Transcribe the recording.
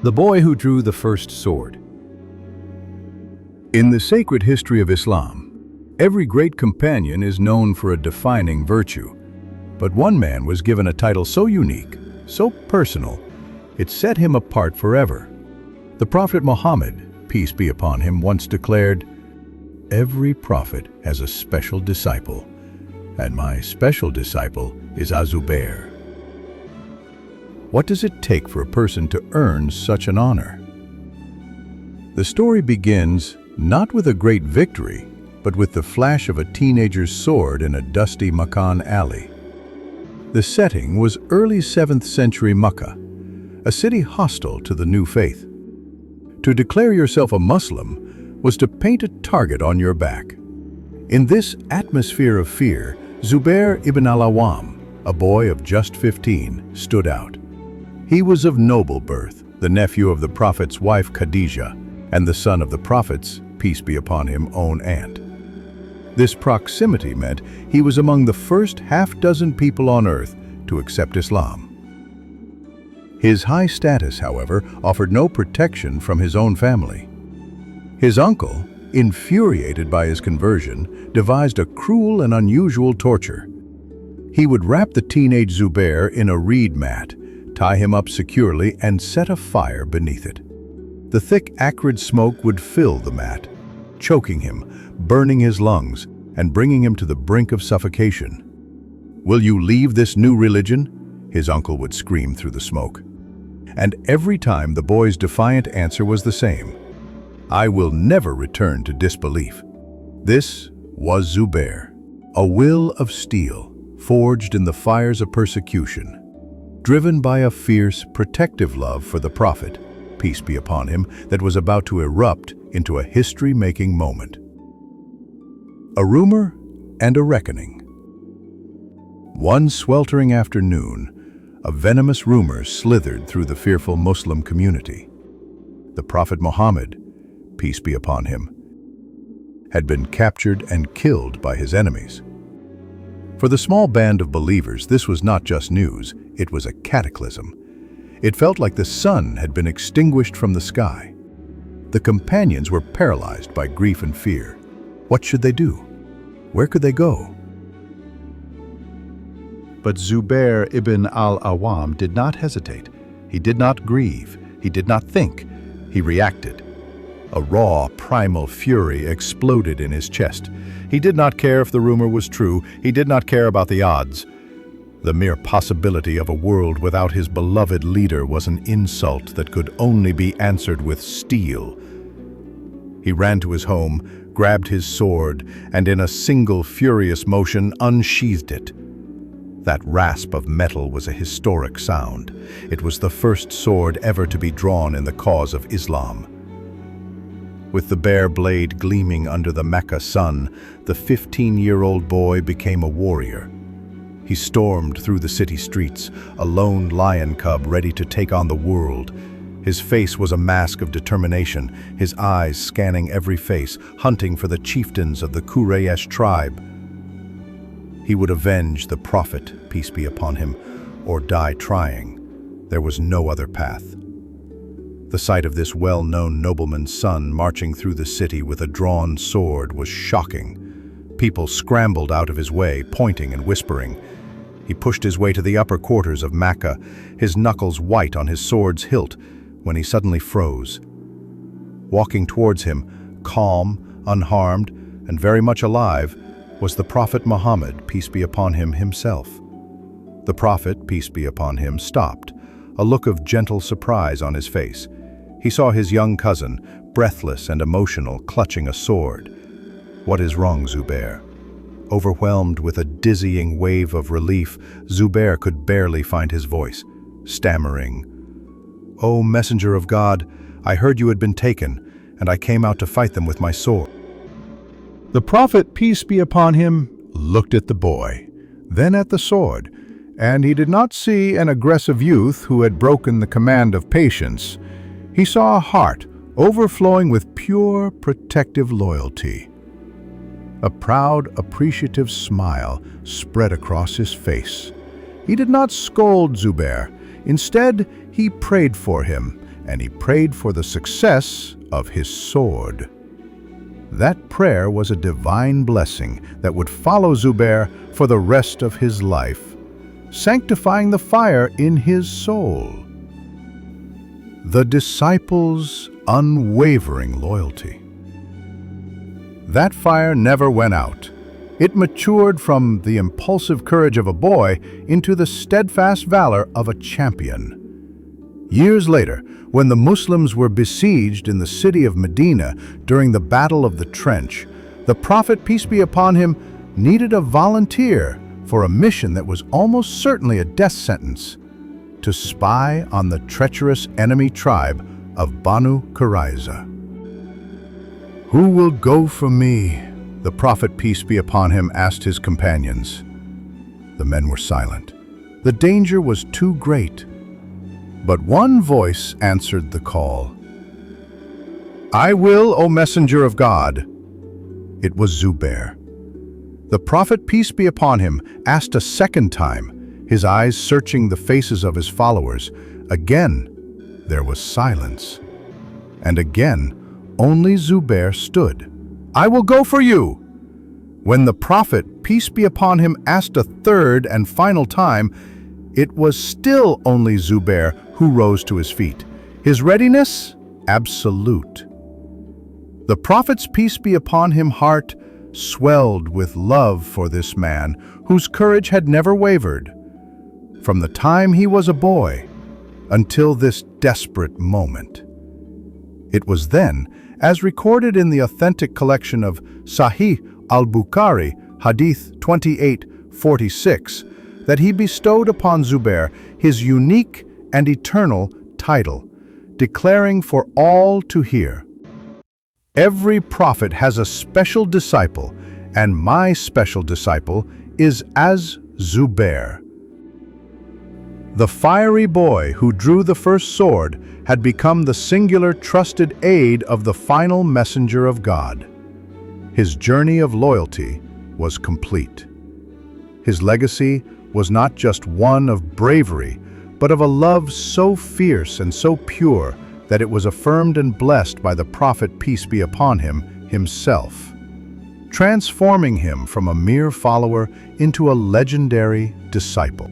The boy who drew the first sword. In the sacred history of Islam, every great companion is known for a defining virtue. But one man was given a title so unique, so personal, it set him apart forever. The Prophet Muhammad, peace be upon him, once declared, "Every prophet has a special disciple, and my special disciple is Zubair." What does it take for a person to earn such an honor? The story begins not with a great victory, but with the flash of a teenager's sword in a dusty Makkah alley. The setting was early 7th century Makkah, a city hostile to the new faith. To declare yourself a Muslim was to paint a target on your back. In this atmosphere of fear, Zubair ibn al-Awwam, a boy of just 15, stood out. He was of noble birth, the nephew of the Prophet's wife Khadijah, and the son of the Prophet's, peace be upon him, own aunt. This proximity meant he was among the first half-dozen people on earth to accept Islam. His high status, however, offered no protection from his own family. His uncle, infuriated by his conversion, devised a cruel and unusual torture. He would wrap the teenage Zubair in a reed mat, tie him up securely, and set a fire beneath it. The thick, acrid smoke would fill the mat, choking him, burning his lungs, and bringing him to the brink of suffocation. "Will you leave this new religion?" his uncle would scream through the smoke. And every time the boy's defiant answer was the same: "I will never return to disbelief." This was Zubair, a will of steel, forged in the fires of persecution. Driven by a fierce, protective love for the Prophet, peace be upon him, that was about to erupt into a history-making moment. A rumor and a reckoning. One sweltering afternoon, a venomous rumor slithered through the fearful Muslim community. The Prophet Muhammad, peace be upon him, had been captured and killed by his enemies. For the small band of believers, this was not just news, it was a cataclysm. It felt like the sun had been extinguished from the sky. The companions were paralyzed by grief and fear. What should they do? Where could they go? But Zubair ibn al-Awwam did not hesitate. He did not grieve. He did not think. He reacted. A raw, primal fury exploded in his chest. He did not care if the rumor was true. He did not care about the odds. The mere possibility of a world without his beloved leader was an insult that could only be answered with steel. He ran to his home, grabbed his sword, and in a single furious motion unsheathed it. That rasp of metal was a historic sound. It was the first sword ever to be drawn in the cause of Islam. With the bare blade gleaming under the Mecca sun, the 15-year-old boy became a warrior. He stormed through the city streets, a lone lion cub ready to take on the world. His face was a mask of determination, his eyes scanning every face, hunting for the chieftains of the Quraysh tribe. He would avenge the Prophet, peace be upon him, or die trying. There was no other path. The sight of this well-known nobleman's son marching through the city with a drawn sword was shocking. People scrambled out of his way, pointing and whispering. He pushed his way to the upper quarters of Makkah, his knuckles white on his sword's hilt, when he suddenly froze. Walking towards him, calm, unharmed, and very much alive, was the Prophet Muhammad, peace be upon him, himself. The Prophet, peace be upon him, stopped, a look of gentle surprise on his face. He saw his young cousin, breathless and emotional, clutching a sword. "What is wrong, Zubair?" Overwhelmed with a dizzying wave of relief, Zubair could barely find his voice, stammering, "O messenger of God, I heard you had been taken, and I came out to fight them with my sword." The Prophet, peace be upon him, looked at the boy, then at the sword, and he did not see an aggressive youth who had broken the command of patience. He saw a heart overflowing with pure, protective loyalty. A proud, appreciative smile spread across his face. He did not scold Zubair. Instead, he prayed for him, and he prayed for the success of his sword. That prayer was a divine blessing that would follow Zubair for the rest of his life, sanctifying the fire in his soul. The disciples' unwavering loyalty. That fire never went out. It matured from the impulsive courage of a boy into the steadfast valor of a champion. Years later, when the Muslims were besieged in the city of Medina during the Battle of the Trench, the Prophet, peace be upon him, needed a volunteer for a mission that was almost certainly a death sentence: to spy on the treacherous enemy tribe of Banu Qurayza. "Who will go for me?" the Prophet, peace be upon him, asked his companions. The men were silent. The danger was too great. But one voice answered the call. "I will, O Messenger of God." It was Zubair. The Prophet, peace be upon him, asked a second time, his eyes searching the faces of his followers. Again, there was silence. And again, only Zubair stood. "I will go for you." When the Prophet, peace be upon him, asked a third and final time, it was still only Zubair who rose to his feet. His readiness? Absolute. The Prophet's, peace be upon him, heart swelled with love for this man whose courage had never wavered, from the time he was a boy until this desperate moment. It was then, as recorded in the authentic collection of Sahih al-Bukhari, Hadith 2846, that he bestowed upon Zubair his unique and eternal title, declaring for all to hear, "Every prophet has a special disciple, and my special disciple is as Zubair." The fiery boy who drew the first sword had become the singular trusted aide of the final messenger of God. His journey of loyalty was complete. His legacy was not just one of bravery, but of a love so fierce and so pure that it was affirmed and blessed by the Prophet, peace be upon him, himself, transforming him from a mere follower into a legendary disciple.